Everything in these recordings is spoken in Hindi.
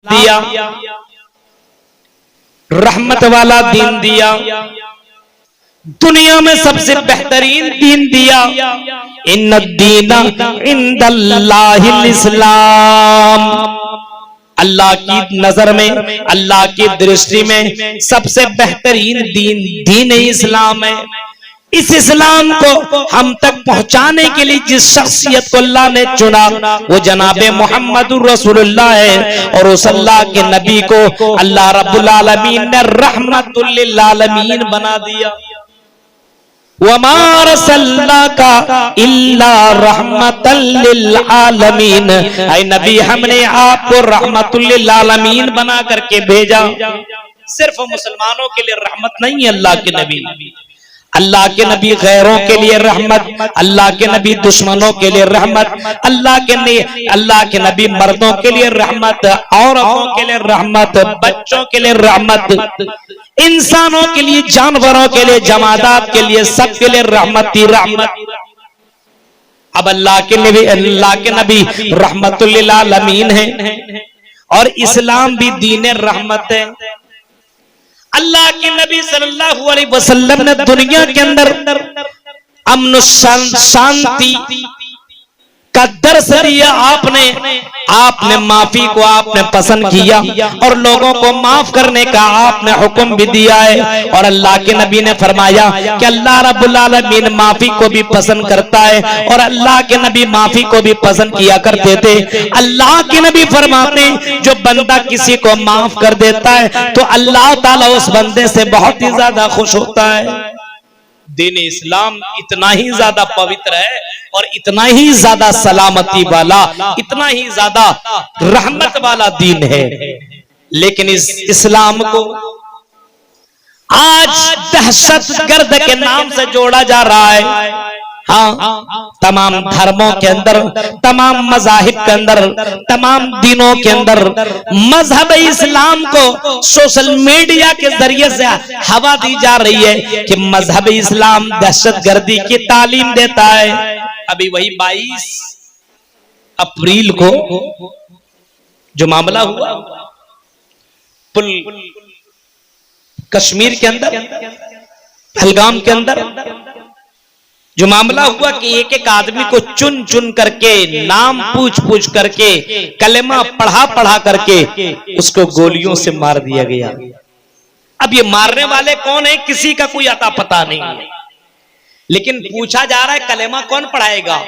दिया, रहमत वाला दीन दिया, दुनिया में सबसे बेहतरीन दीन दिया। इन्नद्दीना इंदल्लाहिल इस्लाम, अल्लाह की नजर में, अल्लाह की दृष्टि में सबसे बेहतरीन दीन इस्लाम है। इस इस्लाम को हम तक पहुंचाने के लिए जिस शख्सियत को अल्लाह ने चुना वो जनाबे मोहम्मदुर रसूलुल्लाह है। और उस अल्लाह के नबी को अल्लाह रब्बुल आलमीन ने रहमतुल लिल आलमीन बना दिया। वमा रसलनाका इल्ला रहमतल लिल आलमीन, ऐ नबी हमने आपको रहमतुल लिल आलमीन बना करके भेजा। सिर्फ मुसलमानों के लिए रहमत नहीं है अल्लाह के नबी, अल्लाह के नबी गैरों के लिए रहमत, अल्लाह के नबी दुश्मनों के लिए रहमत, अल्लाह के नबी मर्दों के लिए रहमत, औरतों के लिए रहमत, बच्चों के लिए रहमत, इंसानों के लिए, जानवरों के लिए, जमादात के लिए, सबके लिए रहमत ही रहमत। अब अल्लाह के नबी रहमतुल लिल आलमीन है और इस्लाम भी दीन रहमत है। अल्लाह के नबी सल्लल्लाहु अलैहि वसल्लम ने दुनिया के अंदर अमन शांति का दर्श दिया। आपने माफी को आपने पसंद किया और लोगों को माफ करने का आपने हुक्म भी दिया है। और अल्लाह के नबी ने फरमाया कि अल्लाह रब्बुल आलमीन माफी को भी पसंद करता है और अल्लाह के नबी माफी को भी पसंद किया करते थे। अल्लाह के नबी फरमाते जो बंदा किसी को माफ कर देता है तो अल्लाह ताला उस बंदे से बहुत ही ज्यादा खुश होता है। दीन इस्लाम इतना ही ज्यादा पवित्र है और इतना ही ज्यादा सलामती वाला, इतना ही ज्यादा रहमत वाला दीन है। लेकिन इस इस्लाम को आज दहशतगर्द के नाम से जोड़ा जा रहा है। हाँ, तमाम धर्मों के अंदर, तमाम मज़ाहिब के अंदर, तमाम दिनों के अंदर मजहब इस्लाम को सोशल मीडिया के जरिए से हवा दी जा रही है कि मजहब इस्लाम दहशतगर्दी की तालीम देता है। अभी वही 22 अप्रैल को जो मामला हुआ पुल कश्मीर के अंदर, पहलगाम के अंदर जो मामला हुआ कि एक एक आदमी को चुन चुन करके, नाम पूछ पूछ करके, कलेमा पढ़ा पढ़ा करके उसको गोलियों से मार दिया गया। अब ये मारने वाले कौन है किसी का कोई अता पता नहीं है, लेकिन पूछा जा रहा है कलेमा कौन पढ़ाएगा,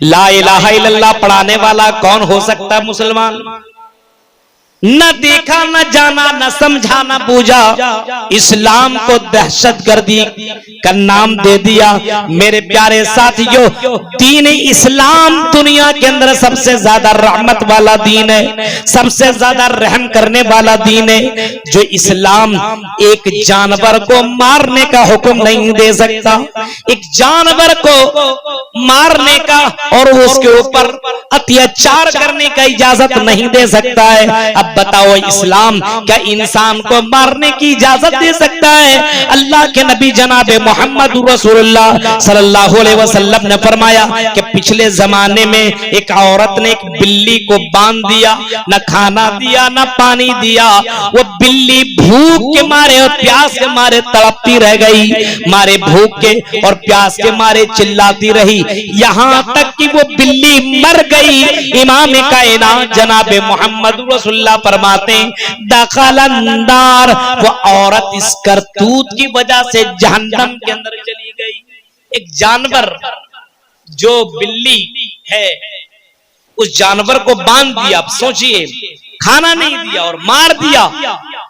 ला इलाहा इल्लल्लाह पढ़ाने वाला कौन हो सकता है मुसलमान। न देखा, न जाना, न समझा, न बूझा, इस्लाम को दहशतगर्दी का नाम दे दिया। मेरे प्यारे साथियों, दीन इस्लाम दुनिया के अंदर सबसे ज्यादा रहमत वाला दीन है, सबसे ज्यादा रहम करने वाला दीन है। जो इस्लाम एक जानवर को मारने का हुक्म नहीं दे सकता, एक जानवर को मारने का और उसके ऊपर अत्याचार करने का इजाजत नहीं दे सकता है। अब बताओ इस्लाम क्या इंसान को मारने की इजाजत दे सकता है? अल्लाह के नबी जनाबे मोहम्मद रसूलुल्लाह सल्लल्लाहु अलैहि वसल्लम ने फरमाया कि पिछले जमाने में एक औरत ने एक बिल्ली को बांध दिया, न खाना दिया न पानी दिया। वो बिल्ली भूख के मारे और प्यास के मारे तड़पती रह गई, मारे भूख के और प्यास के मारे चिल्लाती रही, यहाँ तक कि वो बिल्ली मर गई। इमाम कायनात जनाबे मोहम्मद रसूलुल्लाह फरमाते दखलन नार, वो औरत इस करतूत की वजह से जहन्नम के अंदर चली गई। एक जानवर जो बिल्ली है उस जानवर को बांध दिया, आप सोचिए, खाना नहीं दिया और मार दिया,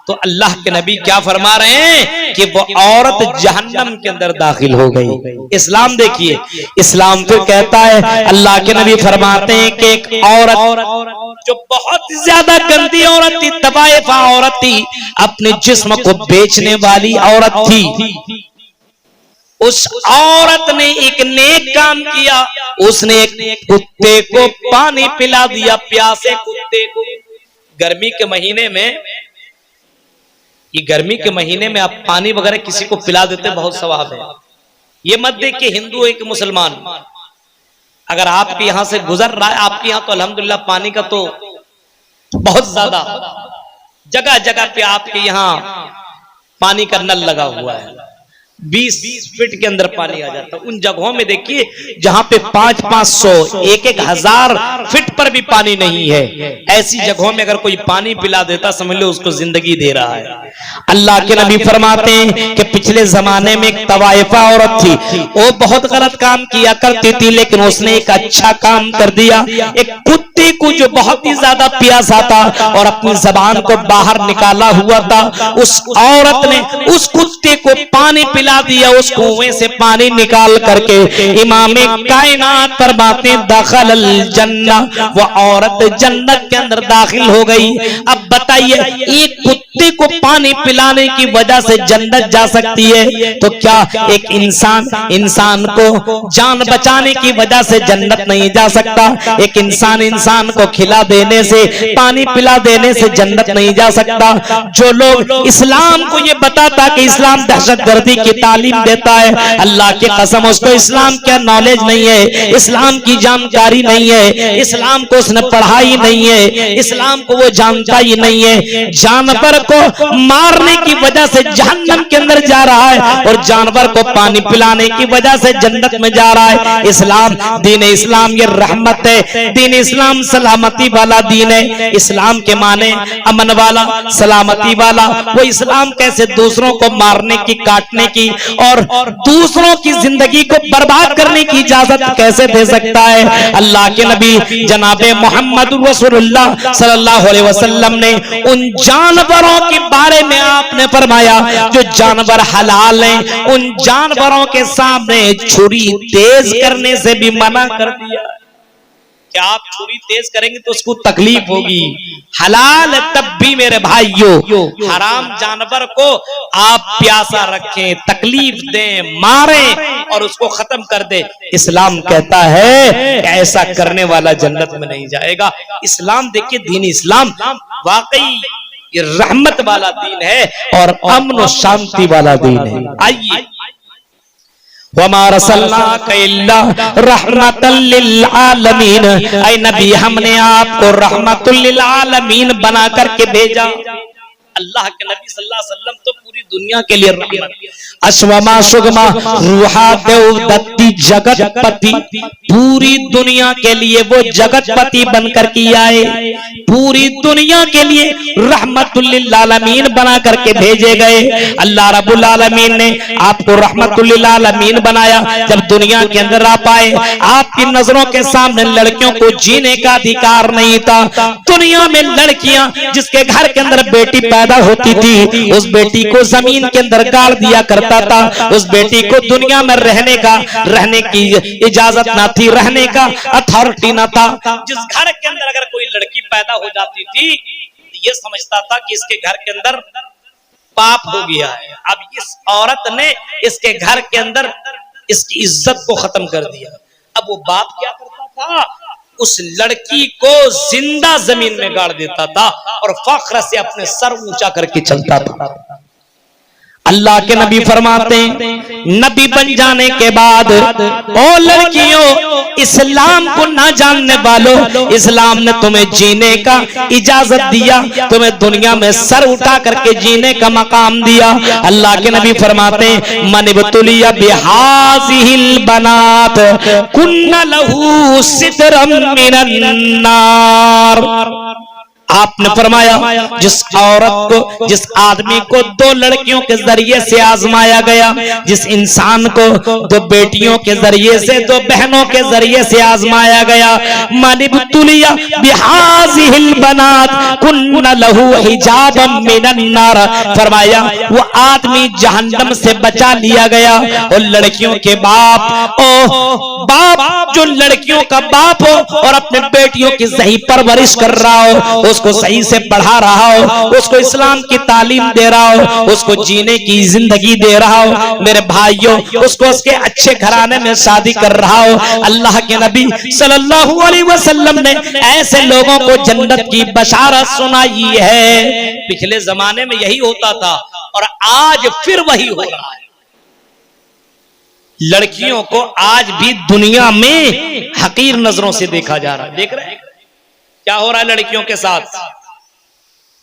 तो अल्लाह के नबी क्या फरमा रहे हैं कि वो औरत जहन्नम के अंदर दाखिल हो गई। इस्लाम देखिए, इस्लाम फिर कहता है, अल्लाह के नबी फरमाते हैं कि एक औरत जो बहुत ज्यादा गंदी औरत थी, तबाइफा औरत थी, अपने जिस्म को बेचने वाली औरत थी, उस औरत ने एक नेक काम किया, उसने एक कुत्ते को पानी पिला दिया, प्यासे कुत्ते को। गर्मी के महीने में, ये गर्मी के महीने में आप पानी वगैरह किसी को पिला देते बहुत सवाब है। ये मत देख के हिंदू हो कि मुसलमान, अगर आपके यहां से गुजर रहा है, आपके यहां तो अल्हम्दुलिल्लाह पानी का तो बहुत ज्यादा जगह जगह पे आपके यहाँ पानी का नल लगा हुआ है, 20 फीट के अंदर पानी आ जाता है। उन जगहों में देखिए जहां पे 500-500 1-1 हजार फीट पर भी पानी नहीं है, ऐसी जगहों में अगर कोई पानी पिला देता समझ लो उसको जिंदगी दे रहा है। अल्लाह के नबी फरमाते हैं कि पिछले जमाने में एक तवाइफा औरत थी, वो बहुत गलत काम किया करती थी, लेकिन उसने एक अच्छा काम कर दिया। एक कुत्ते को जो बहुत ही ज्यादा प्यासा था और अपनी जबान को बाहर निकाला हुआ था, उस औरत ने उस कुत्ते को पानी पिला दिया। उस कुएं से पानी निकाल करके इमामे कायनात फरमाते दाखिल जन्ना, वो औरत जन्नत के अंदर दाखिल हो गई। अब बताइए एक कुत्ते को पानी पिलाने की वजह से जन्नत जा सकती है, तो क्या एक इंसान को जान बचाने की वजह से जन्नत नहीं जा सकता? एक इंसान को खिला देने से, पानी पिला देने से जन्नत नहीं जा सकता? जो लोग इस्लाम को ये बताता कि इस्लाम दहशतगर्दी की तालीम देता है, अल्लाह की कसम उसको इस्लाम का नॉलेज नहीं है, इस्लाम की जानकारी नहीं है, इस्लाम को उसने पढ़ा ही नहीं है, इस्लाम को वो जानता ही नहीं है। जानवर को मारने की वजह से जहन्नम के अंदर जा रहा है और जानवर को पानी पिलाने की वजह से जन्नत में जा रहा है। इस्लाम, दीन इस्लाम ये रहमत है, दीन इस्लाम सलामती वाला दीन है। इस्लाम के माने अमन वाला, सलामती वाला। वो इस्लाम कैसे दूसरों को मारने की, काटने की और दूसरों की जिंदगी को बर्बाद करने की इजाजत कैसे दे सकता है? अल्लाह के नबी जनाबे मोहम्मद रसूलुल्लाह सल्लल्लाहु अलैहि वसल्लम ने उन जानवरों के बारे में आपने फरमाया जो जानवर हलाल हैं, उन जानवरों के सामने छुरी तेज करने से भी मना कर दिया। क्या आप छुरी तेज करेंगे तो उसको तकलीफ होगी। हलाल तब भी मेरे भाइयों, हराम जानवर को आप प्यासा रखें, तकलीफ दें, मारें और उसको खत्म कर दे। इस्लाम कहता है कि ऐसा करने वाला जन्नत में नहीं जाएगा। इस्लाम देखिए, दीन इस्लाम वाकई ये रहमत वाला दीन है और अमन और शांति वाला दीन है। आइए, वमा रसलनाका इल्ला रहमतल लिल आलमीन, ऐ नबी हमने आपको रहमतुल लिल आलमीन बना करके भेजा। अल्लाह के नबी सल्लल्लाहु अलैहि वसल्लम तो पूरी दुनिया के लिए रहमत। अश्वमा सुगमा रूहा देवदत्ती जगतपति, पूरी दुनिया के लिए वो जगतपति बनकर के आए, पूरी दुनिया के लिए रहमतुल लिल आलमीन बना करके भेजे गए। अल्लाह रब्बुल आलमीन ने आपको रहमतुल लिल आलमीन बनाया। जब दुनिया के अंदर आप आए, आपकी नजरों के सामने लड़कियों को जीने का अधिकार नहीं था। दुनिया में लड़कियां, जिसके घर के अंदर बेटी पैदा होती थी, उस बेटी को जमीन के अंदर गाड़ दिया करता था। उस बेटी को दुनिया में रहने की इजाजत ना थी, रहने का अथॉरिटी ना था। जिस घर के अंदर अगर कोई लड़की पैदा हो जाती थी, ये समझता था कि इसके घर के अंदर पाप हो गया है। अब इस औरत ने इसके घर के अंदर इसकी इज्जत को खत्म कर दिया। अब वो बाप क्या करता था, उस लड़की को जिंदा जमीन में गाड़ देता था और फख्र से अपने सर ऊंचा करके चलता था। अल्लाह के नबी फरमाते हैं, नबी बन जाने के बाद ओ लड़कियों, इस्लाम को ना जानने वालों, इस्लाम ने तुम्हें जीने का इजाजत दिया, तुम्हें दुनिया में सर उठा करके जीने का मकाम दिया। अल्लाह के नबी फरमाते हैं, मन बतुलिया बिहाज़िहिल बनात कुन्ना लहू सितरम मिनन नार। आपने फरमाया जिस औरत को, जिस आदमी को दो लड़कियों के जरिए से आजमाया गया, जिस इंसान को दो बेटियों के जरिए से, दो बहनों के जरिए से आजमाया गया, मनिबतुलिया बिहाज़िहिल बनात कुन्ना लहू हिजाबम मिनन नार, फरमाया वो आदमी जहन्नम से बचा लिया गया। और लड़कियों के बाप, ओ बाप जो लड़कियों का बाप हो और अपने बेटियों की सही परवरिश कर रहा हो, उसको सही से पढ़ा रहा हो, उसको इस्लाम की तालीम दे रहा हो, उसको जीने की जिंदगी दे रहा हो, मेरे भाइयों उसको उसके अच्छे घराने में शादी कर रहा हो। अल्लाह के नबी सल्लल्लाहु अलैहि वसल्लम ने ऐसे लोगों को जन्नत की बशारत सुनाई है। पिछले जमाने में यही होता था और आज फिर वही हो रहा है। लड़कियों को आज भी दुनिया में हकीर नजरों से देखा जा रहा है। देख रहे हैं क्या हो रहा है लड़कियों के साथ?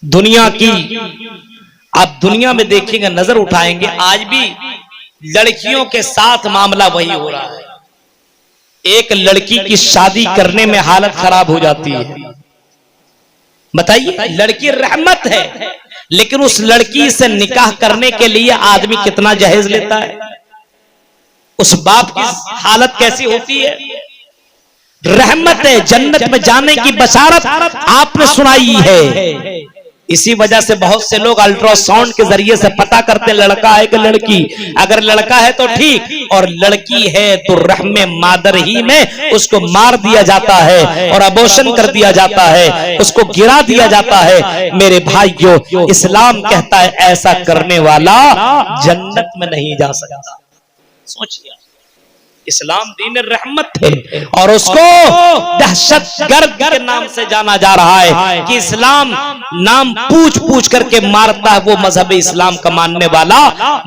दुनिया की, आप दुनिया में देखेंगे, नजर उठाएंगे, आज भी लड़कियों के साथ मामला वही हो रहा है। एक लड़की की शादी करने में हालत खराब हो जाती है। बताइए, लड़की रहमत है, लेकिन उस लड़की से निकाह करने के लिए आदमी कितना जहेज लेता है। उस बाप की हालत कैसी होती है। रहमत है, जन्नत में जाने की बशारत आपने सुनाई है। इसी वजह से बहुत से लोग अल्ट्रासाउंड के जरिए से पता करते लड़का है कि लड़की। अगर लड़का है तो ठीक, और लड़की है तो रहमे मादर ही में उसको मार दिया जाता है और अबॉर्शन कर दिया जाता है, उसको गिरा दिया जाता है। मेरे भाइयों, इस्लाम कहता है ऐसा करने वाला जन्नत में नहीं जा सकता। सोचिए, इस्लाम दीन रहमत है और उसको दहशतगर्द के नाम से जाना जा रहा है कि इस्लाम नाम पूछ पूछ करके मारता है वो मजहब इस्लाम का मानने वाला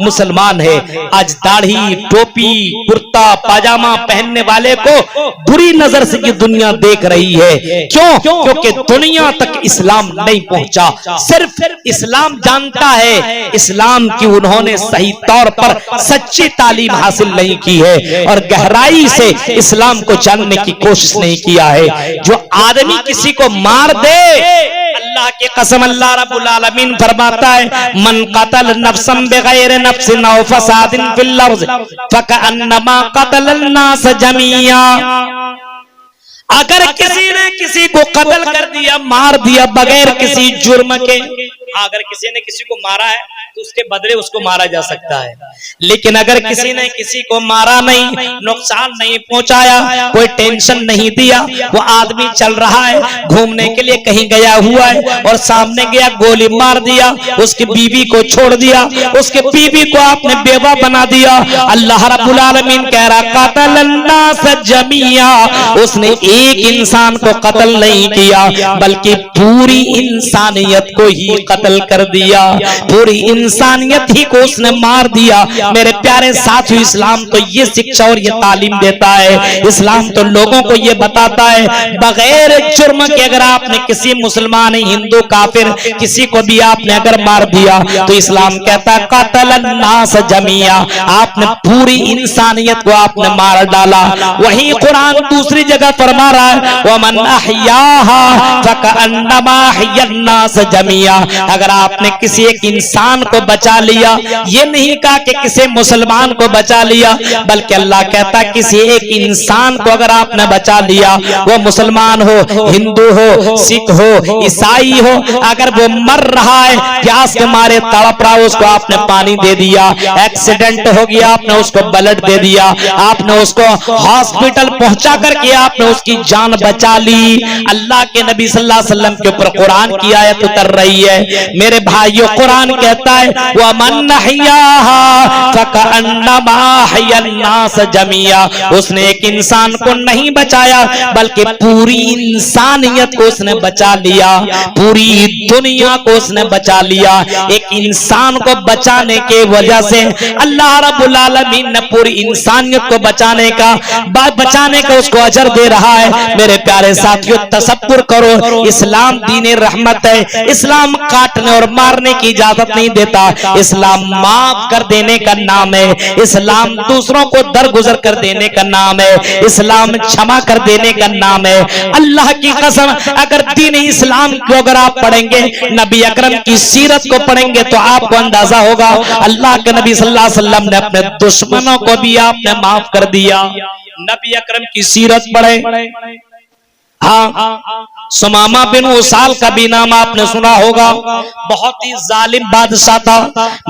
मुसलमान है। आज दाढ़ी, टोपी, कुर्ता पाजामा पहनने वाले को बुरी नजर से ये दुनिया देख रही है। क्यों? क्योंकि दुनिया तक इस्लाम नहीं पहुंचा। सिर्फ इस्लाम जानता है, इस्लाम की उन्होंने सही तौर पर सच्ची तालीम हासिल नहीं की है और गहराई से इस्लाम को जानने की कोशिश नहीं किया है। जो आदमी किसी को मार दे, अल्लाह की कसम, अल्लाह रब्बुल आलमीन फरमाता है, मन कतल नफ्सन बिगैर नफ्सिन औ फसादिन फिल अर्ज़ फकअन्नमा कतलन नास जमीआ। अगर किसी ने किसी को कत्ल कर दिया, मार दिया बगैर किसी जुर्म के, अगर किसी ने किसी को मारा है तो उसके बदले उसको मारा जा सकता है। लेकिन अगर किसी ने किसी को मारा नहीं, नुकसान नहीं पहुंचाया, कोई टेंशन नहीं दिया, वो आदमी चल रहा है, घूमने के लिए कहीं गया हुआ है और सामने गया, गोली मार दिया, उसकी बीवी को छोड़ दिया, उसके बीवी को आपने बेवा बना दिया। अल्लाह रब्बुल आलमीन कह रहा, कतलन नास जमीआ, उसने एक इंसान को कत्ल नहीं किया बल्कि पूरी इंसानियत को ही कत्ल कर दिया, पूरी इंसानियत ही को उसने मार दिया। मेरे प्यारे साथियों, इस्लाम तो ये शिक्षा और ये तालीम देता है, इस्लाम तो लोगों को ये बताता है बगैर जुर्म के अगर आपने किसी मुसलमान, हिंदू, काफिर किसी को भी आपने अगर मार दिया तो इस्लाम कहता है कतलन नास जमीआ, आपने पूरी इंसानियत को आपने मार डाला। वही कुरान दूसरी जगह फरमा रहा है, वमन अहयाहा फकअन्नमा अहयन्नास जमीआ, अगर आपने किसी एक इंसान को बचा लिया, ये नहीं कहा कि किसी मुसलमान को बचा लिया, बल्कि अल्लाह कहता है किसी एक इंसान को अगर आपने बचा लिया, वो मुसलमान हो, हिंदू हो, सिख हो, ईसाई हो, अगर वो मर रहा है, प्यास के मारे तड़प रहा है, उसको आपने पानी दे दिया, एक्सीडेंट हो गया, आपने उसको ब्लड दे दिया, आपने उसको हॉस्पिटल पहुंचा करके आपने उसकी जान बचा ली। अल्लाह के नबी सल्लल्लाहु अलैहि वसल्लम के ऊपर कुरान की आयत उतर रही है। मेरे भाइयों, कुरान कहता है वमन अहयाहा फकअन्नमा अहयन्नास जमीआ, उसने एक इंसान को नहीं बचाया बल्कि पूरी इंसानियत को उसने बचा लिया, पूरी दुनिया को उसने बचा लिया। एक इंसान को बचाने के वजह से अल्लाह रब्बुल आलमीन ने पूरी इंसानियत को बचाने का उसको अजर दे रहा है। मेरे प्यारे साथियों, तसव्वुर करो, इस्लाम दीन रहमत है, इस्लाम काटने और मारने की इजाजत नहीं देता, इस्लाम माफ कर देने का नाम है, इस्लाम दूसरों को दरगुजर कर देने का नाम है, इस्लाम क्षमा कर देने का नाम है। अल्लाह की कसम, अगर दीन इस्लाम को अगर आप पढ़ेंगे, नबी अकरम की सीरत को पढ़ेंगे तो आपको अंदाजा होगा अल्लाह के नबी सल्लल्लाहु अलैहि वसल्लम ने अपने दुश्मनों को भी आपने माफ कर दिया। नबी अकरम की सीरत पढ़े, हाँ, सुमामा बिन उसाल का भी नाम आपने सुना होगा, बहुत ही जालिम बादशाह था।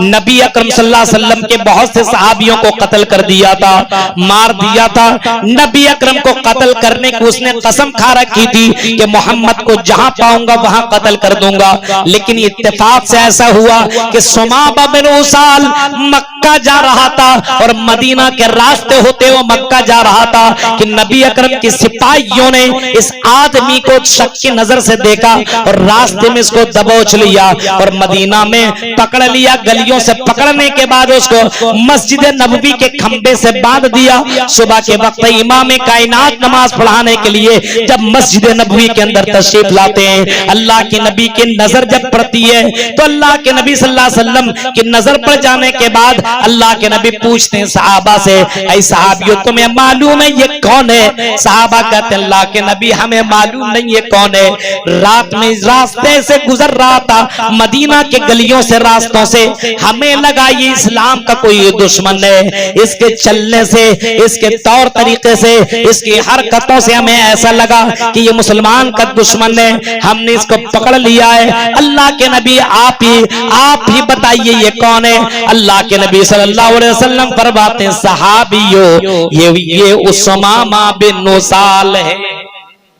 नबी अकरम सल्लल्लाहु अलैहि वसल्लम के बहुत से सहाबियों को कत्ल कर दिया था, मार दिया था। नबी अकरम को कत्ल करने की उसने कसम खा रखी थी कि मोहम्मद को जहां पाऊंगा वहां कत्ल कर दूंगा। लेकिन इत्तेफाक से ऐसा हुआ कि सुमामा बिन उसाल मक्का जा रहा था और मदीना के रास्ते होते हुए मक्का जा रहा था कि नबी अकरम के सिपाहियों ने इस आदमी को शौक की नजर से देखा और रास्ते में इसको दबोच लिया और मदीना में पकड़ लिया। गलियों से पकड़ने के बाद उसको मस्जिद नबवी के खंबे से बांध दिया। सुबह के वक्त इमाम कायनात नमाज पढ़ाने के लिए जब मस्जिद नबवी के अंदर तशरीफ लाते हैं, अल्लाह के नबी की नजर जब पड़ती है तो अल्लाह के नबी सल्लल्लाहु अलैहि वसल्लम की नजर पड़ जाने के बाद अल्लाह के नबी पूछते हैं सहाबा से, ऐ सहाबियों तुम्हें मालूम है ये कौन है? सहाबा कहते हैं अल्लाह के नबी हमें मालूम नहीं ये कौन है। रात में रास्ते से गुजर रहा था, मदीना के गलियों से रास्तों से, हमें लगा ये इस्लाम का कोई दुश्मन है। इसके चलने से, इसके तौर तरीके से, इसकी हरकतों से हमें ऐसा लगा कि ये मुसलमान का दुश्मन है। हमने इसको पकड़ लिया है। अल्लाह के नबी आप ही बताइए ये कौन है? अल्लाह के नबी सल्लल्लाहु अलैहि वसल्लम फरमाते हैं सहाबियों ये उस्मामा बिन नुसाल है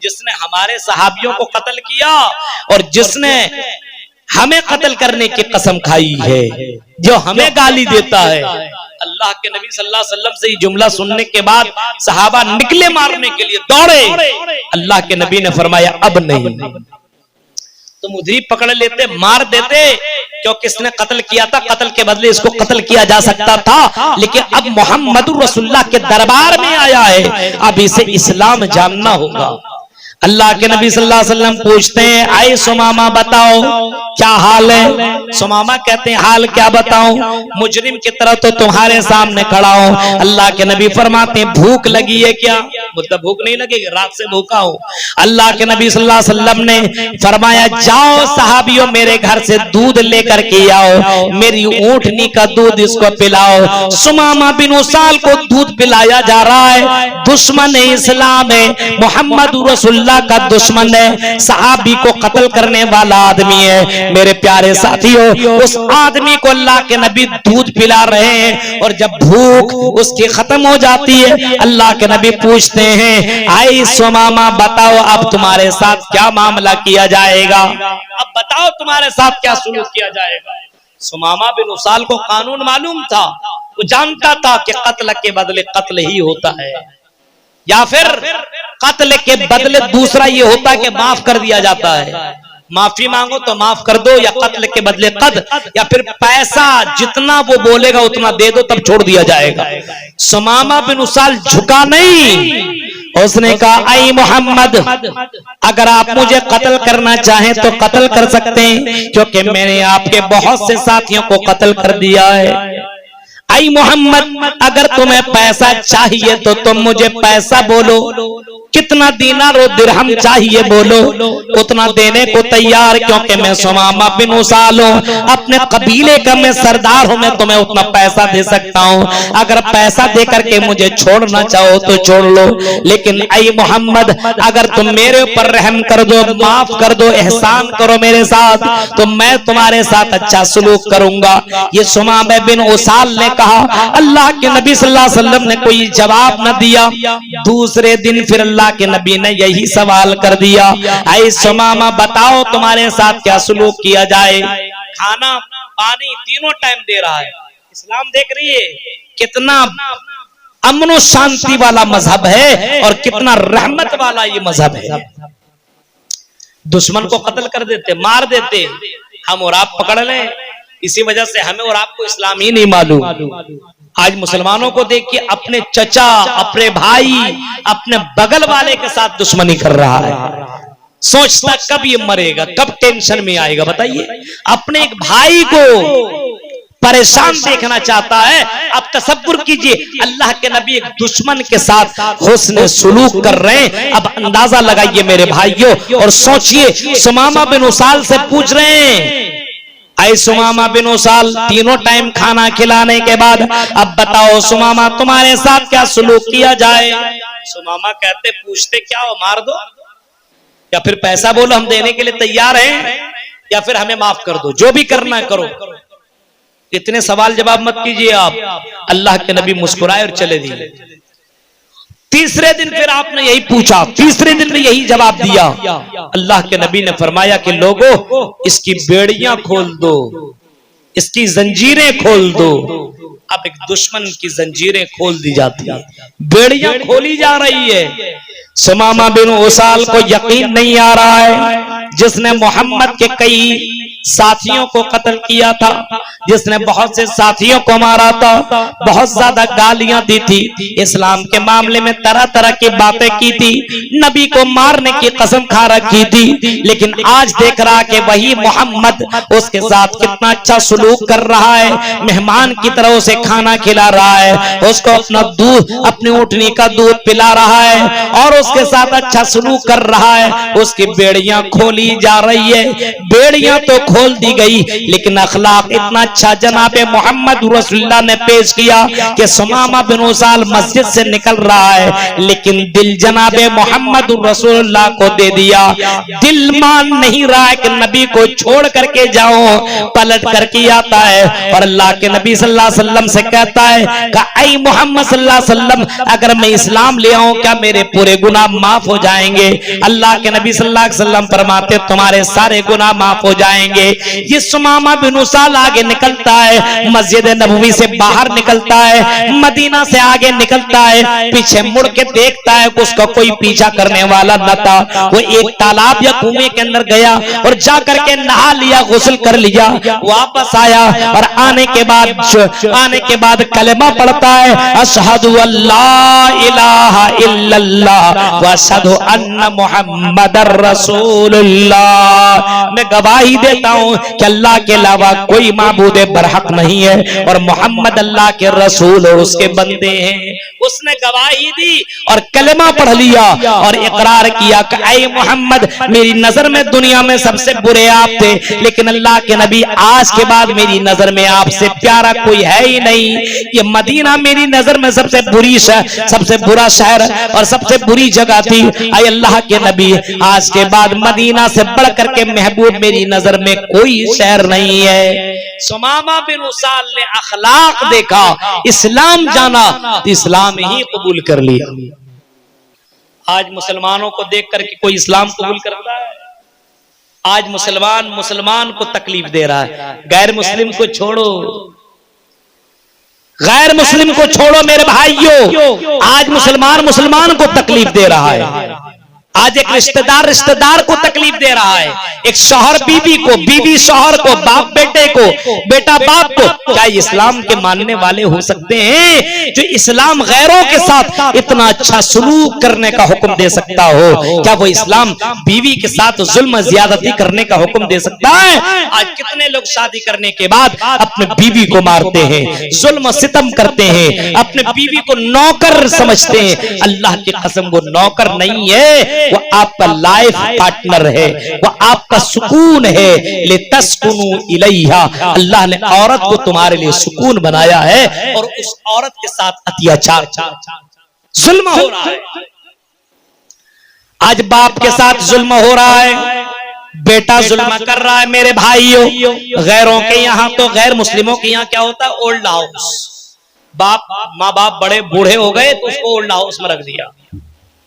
जिसने हमारे सहाबियों को कत्ल किया और जिसने हमें कत्ल करने की कसम खाई है, जो हमें गाली देता है। अल्लाह के नबी सल्लल्लाहु अलैहि वसल्लम से ये जुमला सुनने के बाद सहाबा निकले मारने के लिए, दौड़े। अल्लाह के नबी ने फरमाया अब नहीं, तुम उधर ही पकड़ लेते, मार देते, क्योंकि इसने कत्ल किया था, कत्ल के बदले इसको कत्ल किया जा सकता था। लेकिन अब मोहम्मदुर रसूलुल्लाह के दरबार में आया है, अब इसे इस्लाम जानना होगा। अल्लाह के नबी सल्लल्लाहु अलैहि वसल्लम पूछते हैं आए सुमामा बताओ क्या हाल है? सुमामा कहते हैं हाल क्या बताऊं, मुजरिम की तरह तो तुम्हारे सामने खड़ा हूं। अल्लाह के नबी फरमाते हैं भूख लगी है क्या? मतलब भूख नहीं लगेगी, रात से भूखा हूं। अल्लाह के नबी सल्लल्लाहु अलैहि वसल्लम ने फरमाया जाओ सहाबियों मेरे घर से दूध लेकर के आओ, मेरी ऊंटनी का दूध इसको पिलाओ। सुमामा बिन उसाल को दूध पिलाया जा रहा है। दुश्मन इस्लाम है, मोहम्मद रसूलुल्लाह का दुश्मन है, सहाबी को कत्ल करने वाला आदमी है। मेरे प्यारे साथियों, उस आदमी को अल्लाह के नबी दूध पिला रहे हैं और जब भूख उसकी खत्म हो जाती है, अल्लाह के नबी पूछते हैं आई सुमामा बताओ अब तुम्हारे साथ क्या मामला किया जाएगा? अब बताओ तुम्हारे साथ क्या सुलूक किया जाएगा? सुमामा बिन उसाल को कानून मालूम था, वो जानता था कि कत्ल के बदले कत्ल ही होता है, या फिर कत्ल के बदले दूसरा ये होता है कि माफ कर दिया जाता है। माफी मांगो तो माफ कर दो, या कत्ल के बदले कत्ल, या फिर पैसा जितना वो बोलेगा उतना दे दो तब छोड़ दिया जाएगा। सुमामा बिन उसाल झुका नहीं, उसने कहा आई मोहम्मद अगर आप मुझे कत्ल करना चाहें तो कत्ल कर सकते हैं, क्योंकि मैंने आपके बहुत से साथियों को कत्ल कर दिया है। आई मोहम्मद अगर तुम्हें पैसा चाहिए तो तुम मुझे पैसा बोलो, कितना दीनार और दिरहम चाहिए बोलो, उतना देने को तैयार, क्योंकि मैं सुमामा बिन उसाल हूं, अपने कबीले का मैं सरदार हूं, मैं तुम्हें उतना पैसा दे सकता हूं। अगर पैसा दे करके मुझे छोड़ना चाहो तो छोड़ लो, लेकिन आई मोहम्मद अगर तुम मेरे ऊपर रहम कर दो, माफ कर दो, एहसान करो मेरे साथ, तो मैं तुम्हारे साथ अच्छा सलूक करूंगा। ये सुमामा बिन उसाल ने कहा। अल्लाह के नबी सल्लल्लाहु अलैहि वसल्लम ने कोई जवाब न दिया। दूसरे दिन फिर अल्लाह के नबी ने यही सवाल कर दिया आई सुमामा बताओ तुम्हारे साथ क्या सलूक किया जाए? खाना पानी तीनों टाइम दे रहा है। इस्लाम देख रही है कितना अमन और शांति वाला मजहब है और कितना रहमत वाला ये मजहब है। दुश्मन को कत्ल कर देते, मार देते, हम और आप पकड़ लें, इसी वजह से हमें और आपको इस्लाम ही नहीं मालूम। आज मुसलमानों को देखिए अपने चचा, अपने भाई, अपने बगल वाले के साथ दुश्मनी कर रहा है। सोचता कब ये मरेगा, कब टेंशन में आएगा, बताइए। अपने एक भाई को परेशान देखना चाहता है। अब तसव्वुर कीजिए अल्लाह के नबी एक दुश्मन के साथ हुस्न सुलूक कर रहे हैं। अब अंदाजा लगाइए मेरे भाइयों और सोचिए सुमामा बिन उसाल से पूछ रहे हैं आई सुमामा बिन उसाल तीनों टाइम खाना खिलाने के बाद अब बताओ सुमामा तुम्हारे साथ क्या सलूक किया जाए? सुमामा कहते पूछते क्या हो, मार दो या फिर पैसा बोलो हम देने के लिए तैयार हैं, या फिर हमें माफ कर दो, जो भी करना है करो। इतने सवाल जवाब मत कीजिए आप। अल्लाह के नबी मुस्कुराए और चले दिए। तीसरे दिन फिर आपने यही पूछा, तीसरे दिन में यही जवाब दिया। अल्लाह के नबी ने फरमाया कि लोगों इसकी बेड़ियां खोल दो, इसकी जंजीरें खोल दो, अब एक दुश्मन की जंजीरें खोल दी जाती है, बेड़ियां खोली जा रही है। सुमामा बिन उसाल को यकीन नहीं आ रहा है, जिसने मोहम्मद के कई साथियों को कत्ल किया था, जिसने बहुत से साथियों को मारा था, बहुत ज्यादा गालियां दी थी, इस्लाम के मामले में तरह तरह की बातें की थी, नबी को मारने की कसम खा रखी थी, लेकिन आज देख रहा कि वही मोहम्मद उसके साथ कितना अच्छा सलूक कर रहा है, मेहमान की तरह उसे खाना खिला रहा है, उसको अपना दूध, अपनी ऊँटनी का दूध पिला रहा है और उसके साथ अच्छा सलूक कर रहा है। उसकी बेड़ियां खोली जा रही है, बेड़ियां तो खोल दी गई, लेकिन अखलाक इतना अच्छा जनाबे मोहम्मद रसूलुल्लाह ने पेश किया कि सुमामा बिन उसाल मस्जिद से निकल रहा है, लेकिन दिल जनाबे मोहम्मद रसूलुल्लाह को दे दिया। दिल मान नहीं रहा है कि नबी को छोड़ करके जाओ, पलट करके आता है और अल्लाह के नबी सल्लल्लाहु अलैहि वसल्लम से कहता है कि ऐ मोहम्मद सल्लल्लाहु अलैहि वसल्लम, अगर मैं इस्लाम ले आऊं क्या मेरे पूरे गुनाह माफ हो जाएंगे? अल्लाह के नबी सल्लल्लाहु अलैहि वसल्लम फरमाते तुम्हारे सारे गुनाह माफ हो जाएंगे। ये सुमामा बिन उसाल आगे निकलता है, मस्जिद नबवी से बाहर निकलता है, मदीना से आगे निकलता है, पीछे मुड़ के देखता है कि उसका कोई पीछा करने वाला न था। वो एक तालाब या कुएं के अंदर गया और जा करके नहा लिया, गुस्ल कर लिया, वापस आया और आने के बाद कलेमा पढ़ता है, अशहदु अल्ला इलाहा इल्लल्लाह व अशहदु अन्ना मुहम्मदर रसूलुल्लाह। मैं गवाही देता हूं कि अल्लाह के अलावा कोई माबूद बरहक नहीं है और मोहम्मद अल्लाह के रसूल और उसके बंदे हैं। उसने गवाही दी और कलेमा पढ़ लिया और इकरार किया कि ऐ मोहम्मद, मेरी नजर में दुनिया में सबसे बुरे आप थे, लेकिन अल्लाह के नबी आज के बाद मेरी नजर में आपसे प्यारा कोई है ही नहीं। ये मदीना मेरी नजर में सबसे बुरा शहर और सबसे बुरी जगह थी। ऐ अल्लाह के नबी, आज के बाद मदीना से बढ़ करके महबूब मेरी नजर में कोई शहर नहीं है। सुमामा बिन उसाल ने अखलाक देखा, इस्लाम जाना तो इस्लाम ही कबूल कर लिया। आज मुसलमानों को देख करके कोई इस्लाम कबूल करता है? आज मुसलमान को तकलीफ दे रहा है। गैर मुस्लिम को छोड़ो, गैर मुस्लिम को छोड़ो मेरे भाइयों, आज मुसलमान को तकलीफ दे रहा है। आज एक रिश्तेदार को तकलीफ दे रहा है, एक शौहर बीवी को, बीवी शौहर को, बाप बेटे को, बेटा बाप को। क्या इस्लाम के मानने वाले हो सकते हैं जो इस्लाम गैरों के साथ इतना अच्छा सलूक करने का हुक्म दे सकता हो? क्या वो इस्लाम बीवी के साथ जुल्म ज्यादती करने का हुक्म दे सकता है? आज कितने लोग शादी करने के बाद अपने बीवी को मारते हैं, जुल्म सितम करते हैं, अपने बीवी को नौकर समझते हैं। अल्लाह की कसम वो नौकर नहीं है, वो आपका लाइफ पार्टनर है, वो आपका सुकून है। ले तस्कुनु इलैहा, अल्लाह ने औरत को तुम्हारे लिए सुकून बनाया है और उस औरत के साथ अत्याचार, जुल्म हो रहा है। आज बाप के साथ जुल्म हो रहा है, बेटा जुल्म कर रहा है। मेरे भाइयों, गैरों के यहाँ तो, गैर मुस्लिमों के यहाँ क्या होता है? Old house. माँ बाप बड़े बूढ़े हो गए तो उसको ओल्ड हाउस में रख दिया,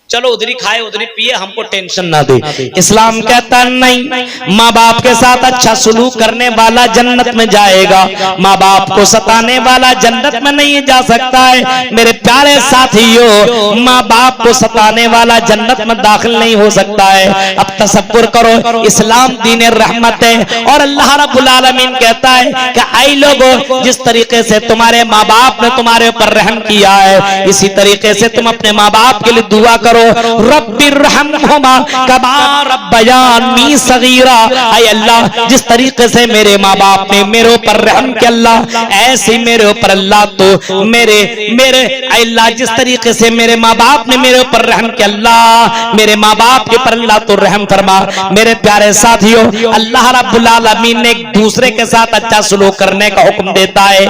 चलो उधरी खाए उधरी पिए, हमको टेंशन ना दे। इस्लाम कहता नहीं, माँ बाप के साथ अच्छा सलूक करने वाला जन्नत में जाएगा, माँ बाप को सताने वाला जन्नत में नहीं जा सकता है। मेरे प्यारे साथियों, माँ बाप को सताने वाला जन्नत में दाखिल नहीं हो सकता है। अब तसव्वुर करो, इस्लाम दीन रहमत है और अल्लाह रब्बुल आलमीन कहता है कि ऐ लोगों, जिस तरीके से तुम्हारे माँ बाप ने तुम्हारे ऊपर रहम किया है, इसी तरीके से तुम अपने माँ बाप के लिए दुआ करो। रब्बिरहमहुमा कमा रब्बयानी सगीरा। ऐ अल्लाह, जिस तरीके से मेरे माँ बाप ने मेरे ऊपर रहम किया अल्लाह, ऐसे मेरे ऊपर अल्लाह तो मेरे अल्लाह, जिस तरीके से मेरे माँ बाप ने मेरे ऊपर रहम किया अल्लाह, मेरे माँ बाप के ऊपर अल्लाह तो रहम फरमा। मेरे प्यारे साथियों, अल्लाह रब्बुल आलमीन ने एक दूसरे के साथ अच्छा सलूक करने का हुक्म देता है।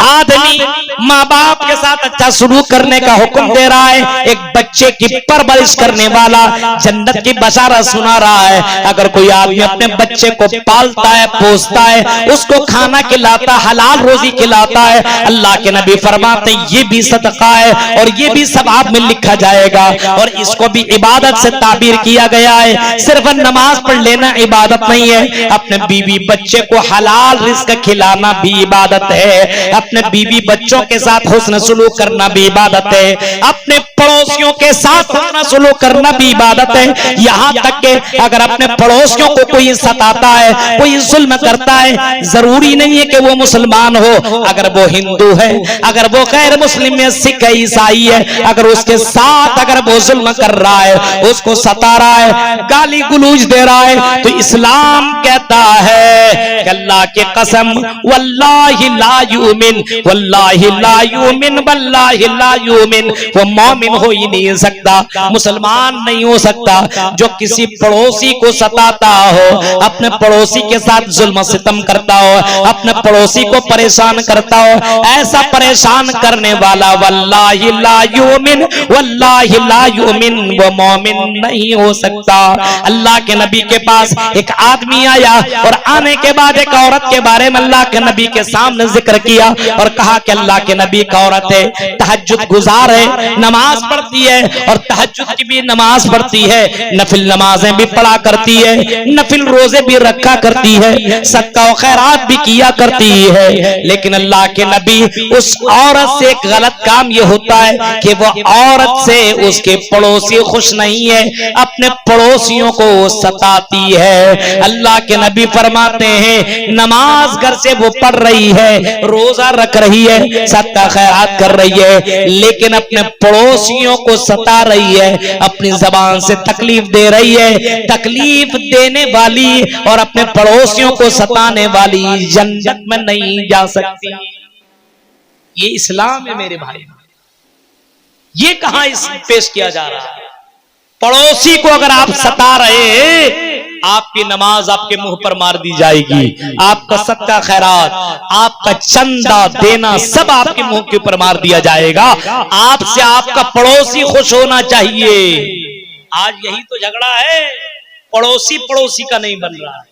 आदमी माँ बाप के साथ अच्छा सलूक करने का हुक्म दे रहा है, एक बच्चे की परवरिश करने वाला जन्नत की बशारत सुना रहा है। अगर कोई आदमी अपने बच्चे को पालता है, पोसता है, उसको खाना खिलाता, हलाल रोजी खिलाता है, अल्लाह के नबी फरमाते हैं ये भी सदका है और ये भी सवाब में लिखा जाएगा। और इसको भी इबादत से ताबीर किया गया है। सिर्फ नमाज पढ़ लेना इबादत नहीं है, अपने बीवी बच्चे को हलाल रिज़्क खिलाना भी इबादत है। अपने बीवी बच्चों के साथ हुस्न सुलूक करना भी इबादत है, अपने पड़ोसियों के साथ हुस्न सुलूक करना भी इबादत है। यहाँ तक कि अगर अपने पड़ोसियों को कोई सताता है, कोई जुल्म करता है, जरूरी नहीं है कि वो मुसलमान हो, अगर वो हिंदू है, अगर वो गैर मुस्लिम है, सिख है, ईसाई है, अगर उसके साथ अगर वो जुल्म कर रहा है, उसको सता रहा है, गाली गुलूज दे रहा है, तो इस्लाम कहता है कि अल्लाह की कसम वल्लाहि ला युमिन, वल्लाहि ला युमिन, वल्लाहि ला युमिन, वो मोमिन हो ही नहीं सकता, मुसलमान नहीं हो सकता जो किसी पड़ोसी को सताता हो, अपने पड़ोसी के साथ जुल्म सितम करता हो, अपने पड़ोसी को परेशान करता हो। ऐसा परेशान करने वाला वल्लाहि ला युमिन, वल्लाहि ला युमिन, वो मोमिन नहीं हो सकता। अल्लाह के नबी के पास एक आदमी आया और आने के बाद एक औरत के बारे में अल्लाह के नबी के सामने जिक्र किया और कहा कि अल्लाह के नबी का औरत है, तहज्जुद गुजार है, नमाज पढ़ती है और तहज्जुद की भी नमाज पढ़ती है, नफिल नमाजें भी पढ़ा करती है, नफिल रोजे भी रखा करती है, सदका और खैरात भी किया करती है। लेकिन अल्लाह के नबी उस औरत से एक गलत काम ये होता है कि वो औरत से उसके पड़ोसी खुश नहीं है, अपने पड़ोसियों को सताती है। अल्लाह के नबी फरमाते हैं नमाज घर से वो पढ़ रही है, रोजा रख रही है, सदका खैरात कर रही है, लेकिन अपने पड़ोसियों को सता रही है, अपनी जबान से तकलीफ दे रही है। तकलीफ देने वाली और अपने पड़ोसियों को सताने वाली जन्नत में नहीं जा सकती। ये इस्लाम है मेरे भाई। ये कहां इस पेश किया जा रहा है? पड़ोसी को अगर आप सता रहे हैं, आपकी नमाज आपके मुंह पर मार दी जाएगी, आपका सदका खैरात, आपका चंदा देना सब आपके मुंह के ऊपर मार दिया जाएगा। आपसे आपका पड़ोसी खुश होना चाहिए। आज यही तो झगड़ा है, पड़ोसी पड़ोसी का नहीं बन रहा है,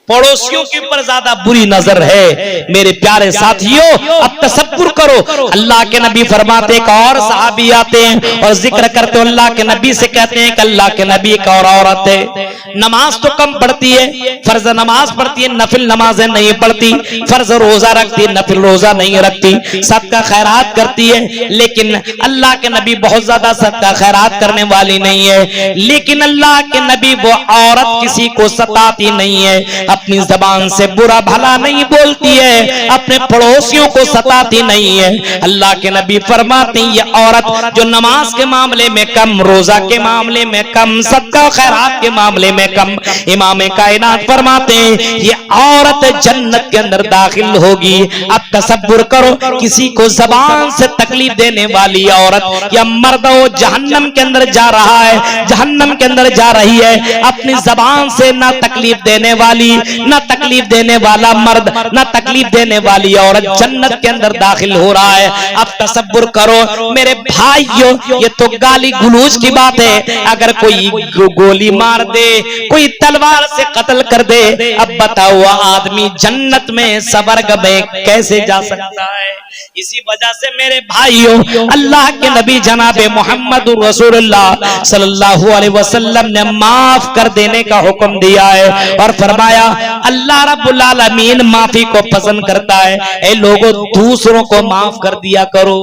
पड़ोसियों के ऊपर ज्यादा बुरी नजर है। मेरे प्यारे साथियों, अब तसव्वुर करो, अल्लाह के नबी फरमाते एक और सहाबी आते हैं और जिक्र करते अल्लाह के नबी से कहते हैं कि अल्लाह के नबी एक और औरत है, नमाज तो कम पढ़ती है, फर्ज नमाज पढ़ती है, नफिल नमाजें नहीं पढ़ती, फर्ज रोजा रखती है, नफिल रोजा नहीं रखती, सदका खैरात करती है, लेकिन अल्लाह के नबी बहुत ज्यादा सदका खैरात करने वाली नहीं है। लेकिन अल्लाह के नबी वो औरत किसी को सताती नहीं है, अपनी जबान से बुरा भला नहीं बोलती है, अपने पड़ोसियों को सताती नहीं है। अल्लाह के नबी फरमाते हैं ये औरत जो नमाज के मामले में कम, रोजा के मामले में कम, सदका खैरात के मामले में कम, इमाम कायनात फरमाते हैं ये औरत जन्नत के अंदर दाखिल होगी। अब तसव्वुर करो, किसी को जबान से तकलीफ देने वाली औरत या मर्द वो जहन्नम के अंदर जा रहा है, जहन्नम के अंदर जा रही है, अपनी जबान से ना तकलीफ देने वाली, ना तकलीफ देने वाला मर्द, ना तकलीफ देने वाली औरत जन्नत के अंदर दाखिल हो रहा है। अब तसव्वुर करो मेरे भाइयों, ये तो गाली गुलूज की बात है। अगर कोई गोली मार दे, कोई तलवार से कत्ल कर दे, अब बताओ आदमी जन्नत में स्वर्ग में कैसे जा सकता है? इसी वजह से मेरे भाइयों, अल्लाह के नबी जनाबे मोहम्मद रसूलुल्लाह सल्लल्लाहु अलैहि वसल्लम ने माफ कर देने का हुक्म दिया है और फरमाया अल्लाह रब्बुल आलमीन माफी को पसंद करता है। ए लोगों, दूसरों को माफ कर दिया करो।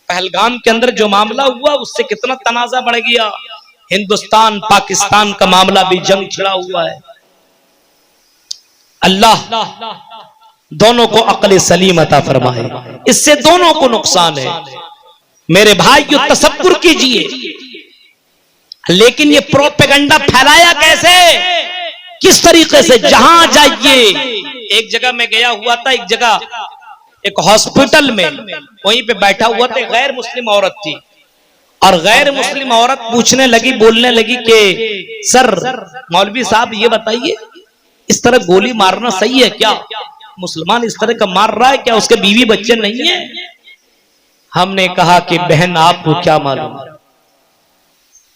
पहलगाम के अंदर जो मामला हुआ उससे कितना तनाजा बढ़ गया। हिंदुस्तान पाकिस्तान का मामला भी जंग छिड़ा हुआ है। अल्लाह दोनों को अक्ल सलीम अता फरमाए, इससे दोनों को नुकसान है। मेरे भाइयों, तसव्वुर कीजिए, लेकिन ये प्रोपेगेंडा फैलाया कैसे, किस तरीके से? जहां जाइए, एक जगह मैं गया हुआ था, एक जगह एक हॉस्पिटल में, वहीं पे बैठा हुआ था, गैर मुस्लिम औरत थी और गैर मुस्लिम औरत पूछने लगी, बोलने लगी कि सर मौलवी साहब ये बताइए, इस तरह गोली मारना सही है क्या? मुसलमान इस तरह का मार रहा है क्या? उसके बीवी बच्चे नहीं है? हमने कहा कि बहन आपको क्या मालूम,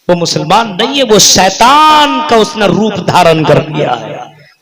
वो मुसलमान नहीं है, वो शैतान का उसने रूप धारण कर लिया है।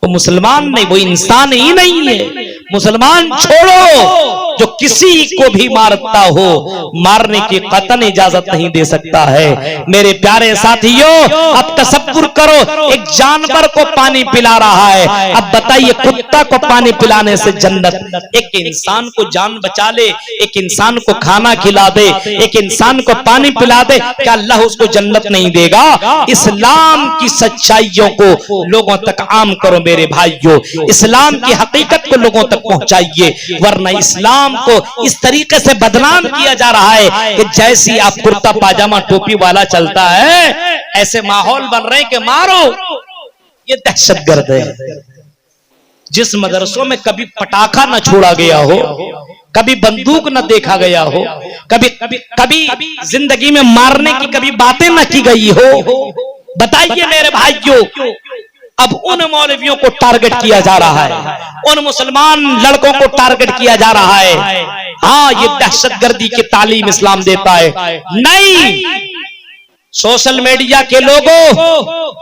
वो मुसलमान नहीं, वो इंसान ही नहीं है। मुसलमान छोड़ो, जो किसी को भी मारता हो, मारने की कतई इजाजत नहीं दे सकता है। मेरे प्यारे साथियों, अब तसव्वुर करो, एक जानवर को पानी पिला रहा है, अब बताइए कुत्ता को पानी पिलाने से जन्नत, एक इंसान को जान बचा ले, एक इंसान को खाना खिला दे, एक इंसान को पानी पिला दे, क्या अल्लाह उसको जन्नत नहीं देगा? इस्लाम की सच्चाइयों को लोगों तक आम करो मेरे भाइयों, इस्लाम की हकीकत को लोगों तक पहुंचाइए, वरना इस्लाम को इस तरीके से बदनाम किया जा रहा है कि जैसी आप कुर्ता पाजामा टोपी वाला चलता है, ऐसे माहौल बन रहे कि मारो, ये दहशतगर्द है। जिस मदरसों में कभी पटाखा न छोड़ा गया हो, कभी बंदूक न देखा गया हो, कभी कभी जिंदगी में मारने की कभी बातें न की गई हो, बताइए मेरे भाइयों, अब उन मौलवियों को टारगेट किया जा रहा है, उन मुसलमान लड़कों को टारगेट किया जा रहा है। हाँ, ये दहशतगर्दी की तालीम इस्लाम देता है। नहीं, सोशल मीडिया के लोगों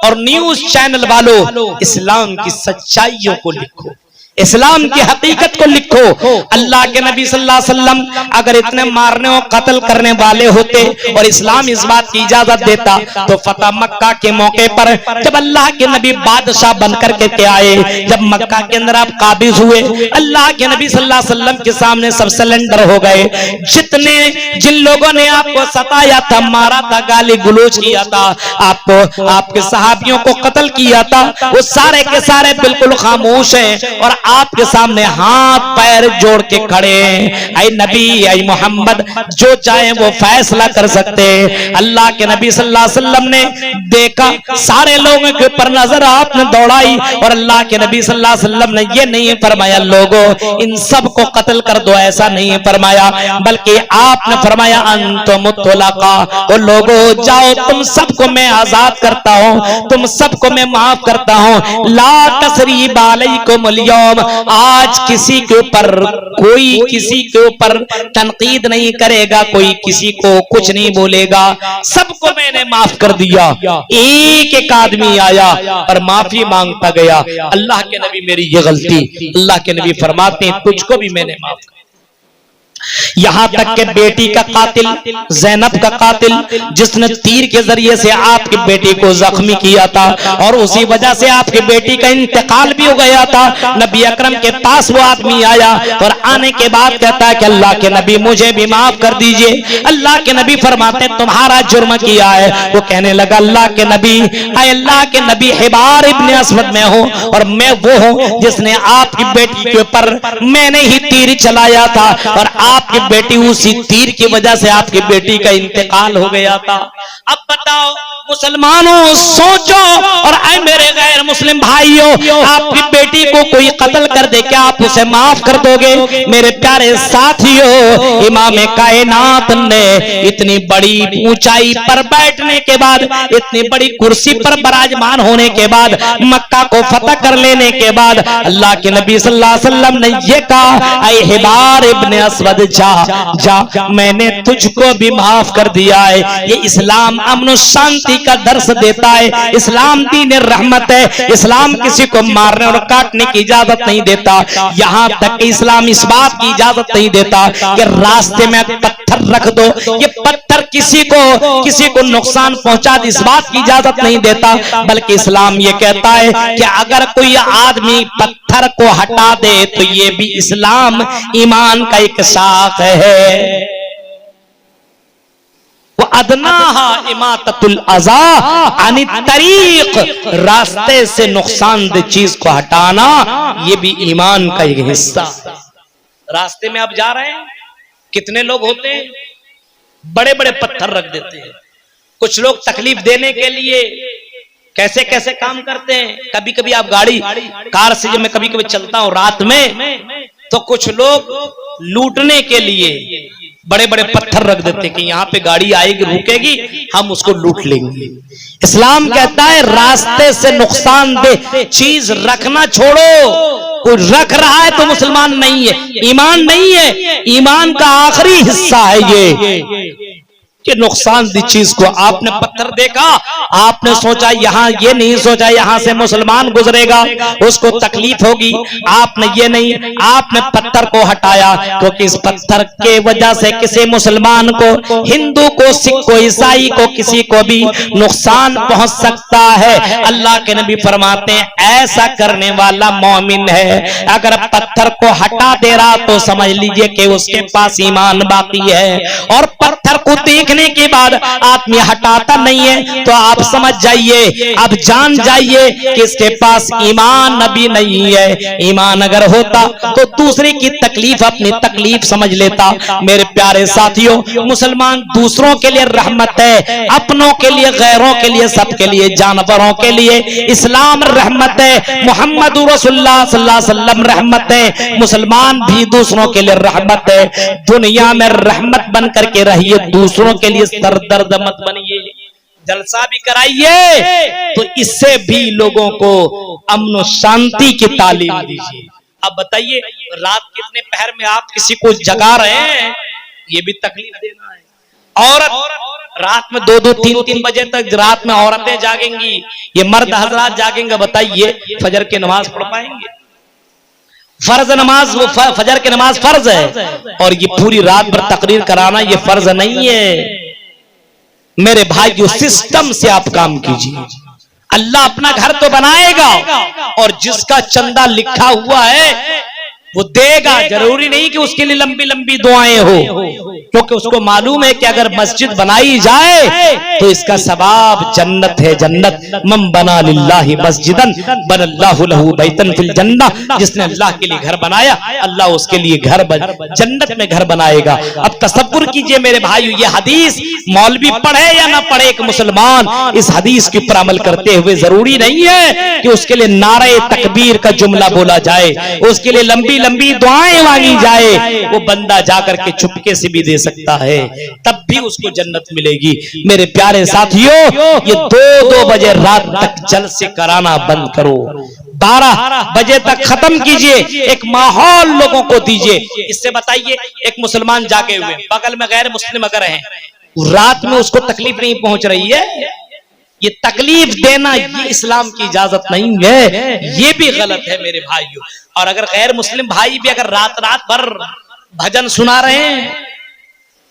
और न्यूज चैनल वालों, इस्लाम की सच्चाइयों को लिखो, इस्लाम की हकीकत को लिखो। अल्लाह के नबी सल्लल्लाहु अलैहि वसल्लम अगर इतने मारने और कत्ल करने वाले होते और इस्लाम इस बात की इजाजत देता, तो फतह मक्का के मौके पर जब अल्लाह के नबी बादशाह बनकर के आए, जब मक्का के अंदर आप काबिज हुए, अल्लाह के नबी सल्लल्लाहु अलैहि वसल्लम के सामने सब सिलेंडर हो गए। जिन लोगों ने आपको सताया था, मारा था, गाली गलौज किया था, आपको, आपके सहाबियों को कत्ल किया था, वो सारे के सारे बिल्कुल खामोश हैं और आपके सामने हाथ पैर जोड़ के खड़े हैं। ऐ नबी, ऐ मोहम्मद, जो चाहे वो फैसला कर सकते हैं। अल्लाह के नबी सल्लल्लाहु अलैहि वसल्लम ने देखा, सारे लोगों के ऊपर नजर आपने दौड़ाई और अल्लाह के नबी सल्लल्लाहु अलैहि वसल्लम ने ये नहीं फरमाया लोगों इन सब को कत्ल कर दो, ऐसा नहीं फरमाया, बल्कि आपने फरमाया अंतुम मुतलका, ओ लोगों जाओ, तुम सबको मैं आजाद करता हूँ, तुम सबको मैं माफ करता हूँ। ला तसरीब अलैकुम अल-यौम, आज किसी के ऊपर कोई किसी के ऊपर तनकीद नहीं करेगा, कोई किसी को कुछ नहीं बोलेगा, सबको मैंने माफ कर दिया। एक एक आदमी आया और माफी मांगता गया, अल्लाह के नबी मेरी ये गलती, अल्लाह के नबी फरमाते हैं तुझको भी मैंने माफ कर। यहां तक के बेटी का कातिल, ज़ैनब का कातिल, जिसने तीर के जरिए से आपकी बेटी को जख्मी किया था और उसी वजह से आपकी बेटी का इंतकाल भी हो गया था, नबी अकरम के पास वो आदमी आया और आने के बाद कहता है कि अल्लाह के नबी मुझे भी माफ कर दीजिए। अल्लाह के नबी फरमाते तुम्हारा जुर्म किया है। वो कहने लगा अल्लाह के नबी, अल्लाह के नबी, हिबार इब्ने अस्वद में हूं और मैं वो हूं जिसने आपकी बेटी के ऊपर मैंने ही तीर चलाया था और आपकी बेटी उसी तीर की वजह से आपकी बेटी का इंतकाल हो गया था। अब बताओ मुसलमानों, सोचो और ऐ मेरे गैर मुस्लिम भाइयों, आपकी बेटी को कोई कत्ल कर दे, क्या आप उसे माफ कर दोगे? मेरे प्यारे साथियों, इमाम कायनात ने इतनी बड़ी ऊंचाई पर बैठने के बाद, इतनी बड़ी कुर्सी पर विराजमान होने के बाद, मक्का को फतह कर लेने के बाद, अल्लाह के नबी सल्लल्लाहु अलैहि वसल्लम ने ये कहा, ऐ हिबार इब्ने अस्वद, जा, मैंने तुझको भी माफ कर दिया है। ये इस्लाम अमन शांति का दर्स देता है, इस्लाम दीन रहमत है, इस्लाम किसी को मारने और काटने की इजाजत नहीं देता। यहाँ तक कि इस्लाम इस बात की इजाजत नहीं देता कि रास्ते में पत्थर रख दो, ये पत्थर किसी को नुकसान पहुंचा दे, इस बात की इजाजत नहीं देता, बल्कि इस्लाम ये कहता है कि अगर कोई आदमी पत्थर को हटा दे तो ये भी इस्लाम ईमान का एक शाख है। वो अदनाहा इमाततुल अज़ा अनित तरीक, रास्ते से नुकसानदेह चीज को हटाना ये भी ईमान का एक हिस्सा। रास्ते में आप जा रहे हैं, कितने लोग होते हैं बड़े बड़े पत्थर रख देते हैं। कुछ लोग तकलीफ देने के लिए कैसे कैसे काम करते हैं। कभी कभी आप कार से, जब मैं कभी कभी चलता हूं रात में, तो कुछ लोग लूटने के लिए बड़े बड़े पत्थर रख देते कि यहाँ पे गाड़ी आएगी, रुकेगी, हम उसको लूट लेंगे। इस्लाम कहता है रास्ते से नुकसानदेह चीज रखना छोड़ो। कोई रख रहा है तो मुसलमान नहीं है, ईमान नहीं है, ईमान का आखिरी हिस्सा है ये। कि नुकसान दी चीज को आपने पत्थर देखा, आपने सोचा यहाँ, ये नहीं सोचा यहाँ से मुसलमान गुजरेगा उसको तकलीफ होगी, आपने ये नहीं, आपने पत्थर को हटाया क्योंकि इस पत्थर के वजह से किसी मुसलमान को, हिंदू को, सिख को, ईसाई को, किसी को भी नुकसान पहुंच सकता है। अल्लाह के नबी फरमाते हैं ऐसा करने वाला मोमिन है। अगर पत्थर को हटा दे रहा तो समझ लीजिए कि उसके पास ईमान बाकी है, और पत्थर को देखने के बाद आदमी हटाता नहीं है तो आप समझ जाइए, अब जान जाइए कि इसके पास ईमान अभी नहीं है। ईमान अगर होता तो दूसरे की तकलीफ अपनी तकलीफ समझ लेता। मेरे प्यारे साथियों, मुसलमान दूसरों के लिए रहमत है, अपनों के लिए, गैरों के लिए, सबके लिए, जानवरों के लिए। इस्लाम रहमत है, मुहम्मद रसूलुल्लाह सल्लल्लाहु अलैहि वसल्लम रहमत है, मुसलमान भी दूसरों के लिए रहमत है। दुनिया में रहमत बन करके रहिए, दूसरों के लिए सरदर्द मत बनिए। जलसा भी कराइए तो इससे भी लोगों को अमन और शांति की तालीम दीजिए। अब बताइए, रात के इतने पहर में आप किसी को जगा रहे हैं, ये भी तकलीफ देना है। औरत रात में 2-2, 3-3 बजे तक रात में औरतें जागेंगी, ये मर्द हजरात जागेंगे, बताइए फजर की नमाज पढ़ पाएंगे? फर्ज नमाज, वो फजर की नमाज फर्ज है, और ये पूरी रात भर तकरीर कराना ये फर्ज नहीं है। मेरे भाइयों, सिस्टम से आप काम कीजिए। अल्लाह अपना घर तो बनाएगा, और जिसका चंदा लिखा हुआ है वो देगा। जरूरी नहीं कि उसके लिए लंबी लंबी दुआएं हो, क्योंकि उसको मालूम है कि अगर मस्जिद बनाई जाए तो इसका सवाब जन्नत है। जन्नत मम बना लिल्लाहि मस्जिदन बनल्लाहु लहू बैतन फिल जन्नह। जिसने अल्लाह के लिए घर बनाया, अल्लाह उसके लिए घर जन्नत में घर बनाएगा। अब तसव्वुर कीजिए मेरे भाइयों, ये हदीस मौलवी पढ़े या ना पढ़े, एक मुसलमान इस हदीस के ऊपर अमल करते हुए जरूरी नहीं है कि उसके लिए नारे तकबीर का जुमला बोला जाए, उसके लिए लंबी लंबी दुआएं मांगी जाए। वो बंदा जाकर के चुपके से भी दे सकता है, तब भी उसको जन्नत मिलेगी। मेरे प्यारे साथियों, ये 2-2 बजे रात तक जलसे कराना बंद करो, 12 बजे तक खत्म कीजिए, एक माहौल लोगों को दीजिए। इससे बताइए, एक मुसलमान जागे हुए, बगल में गैर मुस्लिम अगर है, रात में उसको तकलीफ नहीं पहुंच रही है, ये तकलीफ देना ये इस्लाम की इजाजत नहीं है, ये भी गलत है मेरे भाइयों। और अगर गैर मुस्लिम भाई भी अगर रात रात भर भजन सुना रहे हैं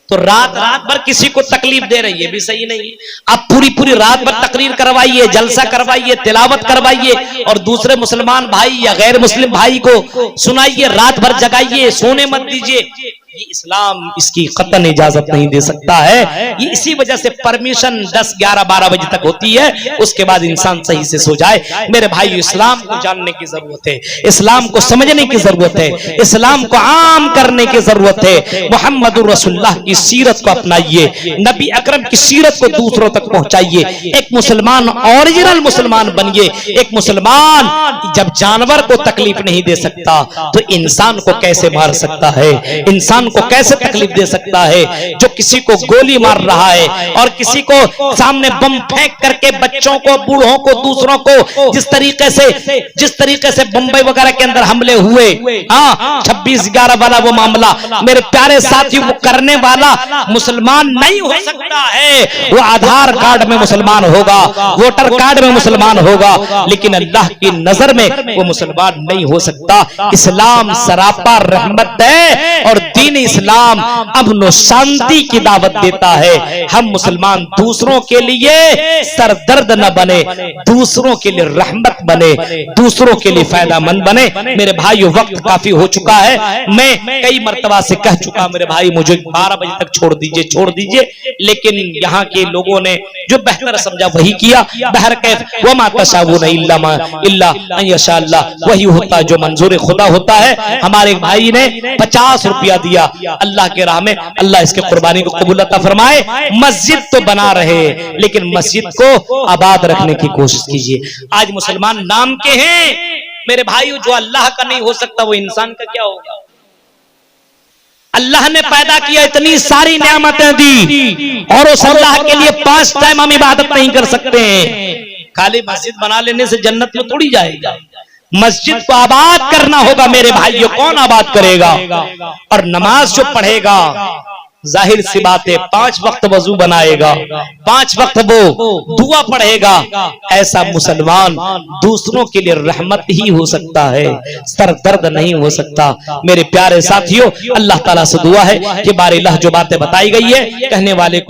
तो रात रात भर किसी को तकलीफ दे रही है, भी सही नहीं। आप पूरी रात भर तकरीर करवाइए, जलसा करवाइए, तिलावत करवाइए, और दूसरे मुसलमान भाई या गैर मुस्लिम भाई को सुनाइए, रात भर जगाइए, सोने मत दीजिए। ये इस्लाम इसकी कतन इजाजत नहीं दे सकता है। ये इसी वजह से परमिशन 10, 11, 12 बजे तक होती है, उसके बाद इंसान सही से सो जाए। मेरे भाई, इस्लाम को जानने की जरूरत है, इस्लाम को समझने की जरूरत है, इस्लाम को आम करने की जरूरत है। मुहम्मदुर रसूलुल्लाह की सीरत को अपनाइए, नबी अकरम की सीरत को दूसरों तक पहुंचाइए। एक मुसलमान ओरिजिनल मुसलमान बनिए। एक मुसलमान जब जानवर को तकलीफ नहीं दे सकता तो इंसान को कैसे मार सकता है, इंसान को कैसे तकलीफ दे सकता है? जो किसी को गोली मार रहा है और किसी को सामने बम फेंक करके बच्चों को, बूढ़ों को, दूसरों को जिस तरीके से बम्बई वगैरह के अंदर हमले हुए, 26/11 वाला वो मामला, मेरे प्यारे साथी, वो करने वाला मुसलमान नहीं हो सकता है। वो आधार कार्ड में मुसलमान होगा, वोटर कार्ड में मुसलमान होगा, लेकिन अल्लाह की नजर में वो मुसलमान नहीं हो सकता। इस्लाम सरापा रहमत है और दीन इस्लाम अमन शांति की दावत देता है। हम मुसलमान दूसरों के लिए सरदर्द न बने, दूसरों के लिए रहमत बने, दूसरों के लिए फायदामंद बने। मेरे भाइयों, वक्त काफी हो चुका है, मैं कई मर्तबा से कह चुका, मेरे भाई मुझे 12 बजे तक छोड़ दीजिए, लेकिन यहाँ के लोगों ने जो बेहतर समझा वही किया। बहरकैफ वमा तशाऊन इल्ला अन यशा अल्लाह, वही होता जो मंजूर खुदा होता है। हमारे भाई ने 50 रुपया दिया अल्लाह के राह में, अल्लाह इसके कुर्बानी को कबूल अता फरमाए। मस्जिद तो बना रहे, लेकिन मस्जिद को आबाद रखने की कोशिश कीजिए। आज मुसलमान नाम के हैं मेरे भाइयों, जो अल्लाह का नहीं हो सकता वो इंसान का क्या होगा? अल्लाह ने पैदा किया, इतनी सारी नियामतें दी, और उस अल्लाह के लिए 5 टाइम हम इबादत नहीं कर सकते हैं। खाली मस्जिद बना लेने से जन्नत में थोड़ी जाएगा, मस्जिद को आबाद करना होगा मेरे भाइयों। कौन आबाद करेगा? और नमाज जो पढ़ेगा जाहिर सी बात है 5 वक्त वजू बनाएगा, 5 वक्त वो दुआ पढ़ेगा, ऐसा मुसलमान दूसरों के लिए रहमत ही हो सकता है, सर दर्द नहीं हो सकता। मेरे प्यारे साथियों, अल्लाह ताला से दुआ है कि बारिल्लाह जो बातें बताई गई है कहने वाले